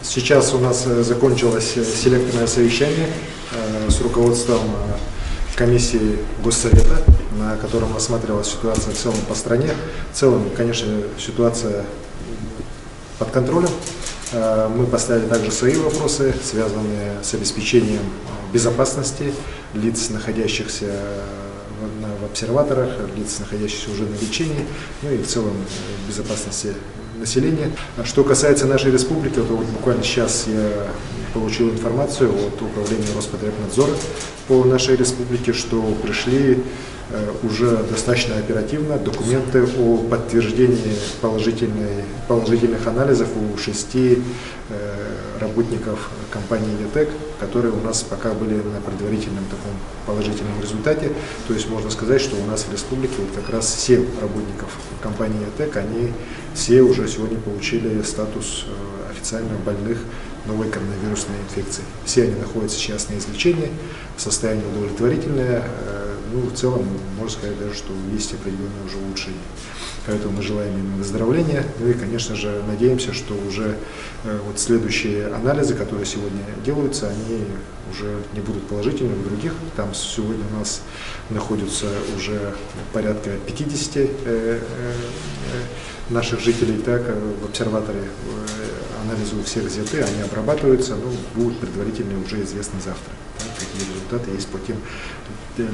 Сейчас у нас закончилось селекторное совещание с руководством комиссии Госсовета, на котором рассматривалась ситуация в целом по стране. В целом, конечно, ситуация под контролем. Мы поставили также свои вопросы, связанные с обеспечением безопасности лиц, находящихся в обсерваторах, лиц, находящихся уже на лечении, ну и в целом безопасности населения. Что касается нашей республики, то вот буквально сейчас я получил информацию от управления Роспотребнадзора по нашей республике, что пришли уже достаточно оперативно документы о подтверждении положительных анализов у 6 работников компании ЕТЭК, которые у нас пока были на предварительном таком положительном результате. То есть можно сказать, что у нас в республике вот как раз 7 работников компании ЕТЭК, они все уже сегодня получили статус официально больных новой коронавирусной инфекцией. Все они находятся сейчас на излечении, состояние удовлетворительное. Ну, в целом, можно сказать даже, что есть определенное уже улучшение. Поэтому мы желаем им выздоровления. Ну и, конечно же, надеемся, что уже вот следующие анализы, которые сегодня делаются, они уже не будут положительными у других. Там сегодня у нас находится уже порядка 50 наших жителей, так, в обсерваторе. Анализы у всех взяты, они обрабатываются, но будут предварительно уже известны завтра. Так, какие результаты есть по тем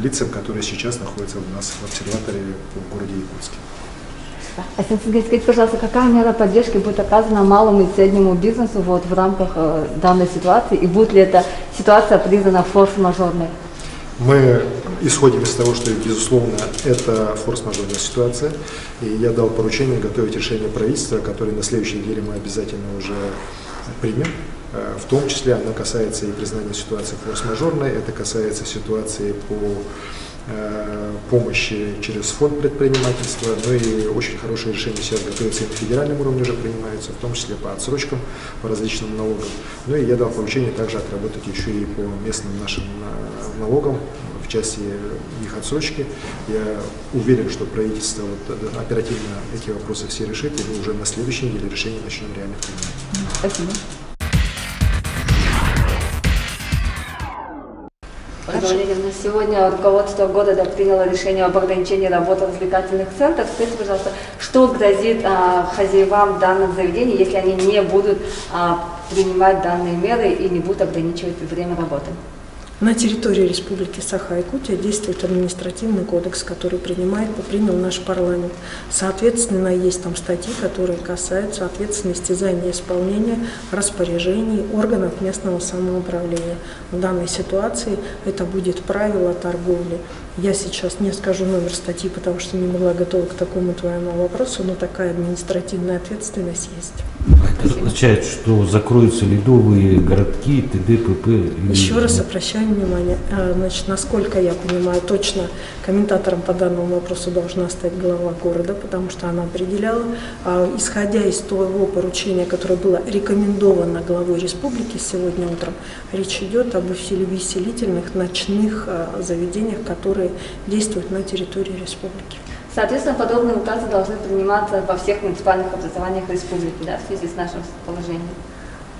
лицам, которые сейчас находятся у нас в обсерваторе в городе Якутске. А скажите, пожалуйста, какая мера поддержки будет оказана малому и среднему бизнесу вот в рамках данной ситуации, и будет ли эта ситуация признана форс-мажорной? Мы исходим из того, что, безусловно, это форс-мажорная ситуация, и я дал поручение готовить решение правительства, которое на следующей неделе мы обязательно уже примем. В том числе она касается и признания ситуации форс-мажорной, это касается ситуации по помощи через фонд предпринимательства, ну и очень хорошие решения сейчас готовятся и на федеральном уровне уже принимаются, в том числе по отсрочкам, по различным налогам. Ну и я дал поручение также отработать еще и по местным нашим налогам в части их отсрочки. Я уверен, что правительство вот оперативно эти вопросы все решит, и мы уже на следующей неделе решение начнем реально принимать. Спасибо. На сегодня руководство города приняло решение об ограничении работы развлекательных центров. Скажите, пожалуйста, что грозит хозяевам данных заведений, если они не будут принимать данные меры и не будут ограничивать время работы? На территории Республики Саха-Якутия действует административный кодекс, который принял наш парламент. Соответственно, есть там статьи, которые касаются ответственности за неисполнение распоряжений органов местного самоуправления. В данной ситуации это будет правило торговли. Я сейчас не скажу номер статьи, потому что не была готова к такому твоему вопросу, но такая административная ответственность есть. Это означает, что закроются ледовые городки, т.д. п.п. Еще раз обращаю внимание, значит, насколько я понимаю, точно комментатором по данному вопросу должна стать глава города, потому что она определяла, исходя из того поручения, которое было рекомендовано главой республики сегодня утром, речь идет об увеселительных ночных заведениях, которые действуют на территории республики. Соответственно, подобные указы должны приниматься во всех муниципальных образованиях республики, да, в связи с нашим положением.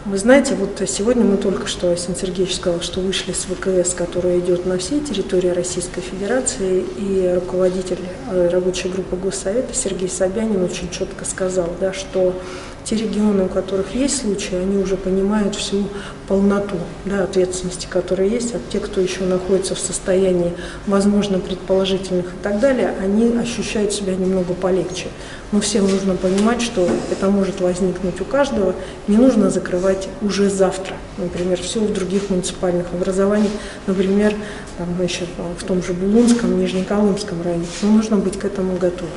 Вы знаете, вот сегодня мы только что, Александр Сергеевич сказал, что вышли с ВКС, который идет на всей территории Российской Федерации, и руководитель рабочей группы Госсовета Сергей Собянин очень четко сказал, да, что те регионы, у которых есть случаи, они уже понимают всю полноту, да, ответственности, которые есть, а те, кто еще находится в состоянии, возможно, предположительных и так далее, они ощущают себя немного полегче. Но всем нужно понимать, что это может возникнуть у каждого, не нужно закрывать уже завтра. Например, все в других муниципальных образованиях, например, там, значит, в том же Булунском, Нижнеколымском районе, но нужно быть к этому готовым.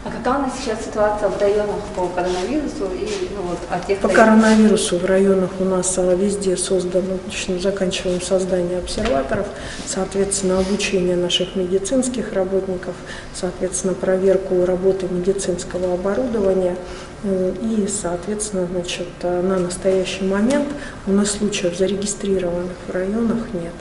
А какая у нас сейчас ситуация в районах по коронавирусу и По коронавирусу в районах у нас везде создано, заканчиваем создание обсерваторов, соответственно, обучение наших медицинских работников, соответственно, проверку работы медицинского оборудования. И, соответственно, значит, на настоящий момент у нас случаев зарегистрированных в районах нет.